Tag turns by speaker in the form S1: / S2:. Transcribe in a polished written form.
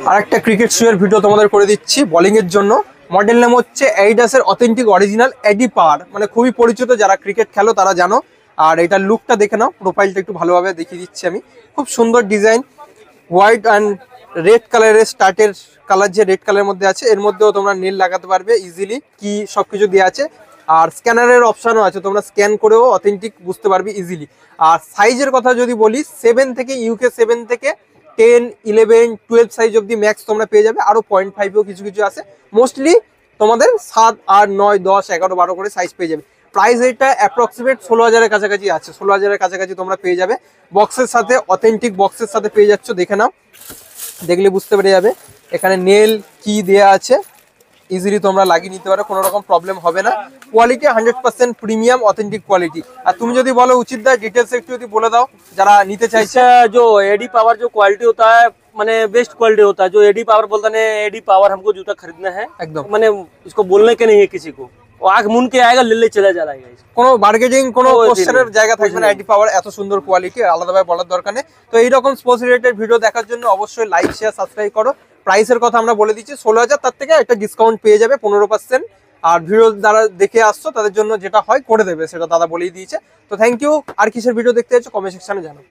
S1: আর একটা cricket শুয়ের video তোমাদের করে দিচ্ছি বোলিং এর জন্য। মডেল নেম হচ্ছে অ্যাডিডাসের অথেন্টিক অরিজিনাল এডি পাওয়ার, মানে খুবই পরিচিত, যারা ক্রিকেট খেলো তারা জানো। আর এটার লুকটা দেখে নাও, প্রোফাইলটা একটু ভালোভাবে দেখিয়ে দিচ্ছি আমি। খুব সুন্দর ডিজাইন, হোয়াইট অ্যান্ড রেড কালারের স্টার্টের কালার, যে রেড কালারের মধ্যে আছে এর মধ্যেও তোমরা নীল লাগাতে পারবে ইজিলি, কি সবকিছু দেওয়া আছে। আর স্ক্যানারের অপশানও আছে, তোমরা স্ক্যান করেও অথেন্টিক বুঝতে পারবে ইজিলি। আর সাইজের কথা যদি বলি, 7 থেকে ইউকে 7 থেকে 10, 11, 12 সাইজ অব্দি ম্যাক্স তোমরা পেয়ে যাবে। আরো 0.5ও কিছু কিছু আছে। মোস্টলি তোমাদের 7, 8, 9, 10, 11, 12 করে সাইজ পেয়ে যাবে। প্রাইস এটা অ্যাপ্রক্সিমেট 16,000-এর কাছাকাছি আছে, 16,000-এর কাছাকাছি তোমরা পেয়ে যাবে। বক্সের সাথে, অথেন্টিক বক্সের সাথে পেয়ে যাচ্ছ, দেখে নাও, দেখলে বুঝতে পেরে যাবে। এখানে নেল কি দেয়া আছে, ইজিলি তোমরা লাগিয়ে নিতে পারো, কোনো রকম প্রবলেম হবে না। Quality 100% premium authentic quality. আর তুমি যদি বলো উচিত দা ডিটেলস একটু যদি বলে দাও যারা নিতে চাইছে।
S2: जो एडी पावर जो क्वालिटी होता है, मैंने बेस्ट क्वालिटी होता है। जो एडी पावर बोलता है, एडी पावर हमको जूता खरीदना है
S1: एकदम
S2: मैंने इसको बोलने के नहीं है किसी को, वो आंख मुन के आएगा, ले ले चला जाएगा।
S1: কোনো বার্গেনিং, কোনো
S2: ওই
S1: কোশ্চেনের
S2: দিন,
S1: জায়গা থাকবে না। এডি পাওয়ার এত সুন্দর কোয়ালিটি, আলাদাভাবে বলার দরকার নেই। তো এইরকম স্পোর্টস রিলেটেড ভিডিও দেখার জন্য অবশ্যই লাইক, শেয়ার, সাবস্ক্রাইব করো। প্রাইসের কথা আমরা বলে দিচ্ছি 16,000, তার থেকে একটা ডিসকাউন্ট পেয়ে যাবে 15%। আর ভিডিও যারা দেখে আসছো তাদের জন্য যেটা হয় করে দেবে, সেটা দাদা বলেই দিয়েছে। তো থ্যাংক ইউ। আর কিসের ভিডিও দেখতে চাইছো কমেন্ট সেকশনে জানাও।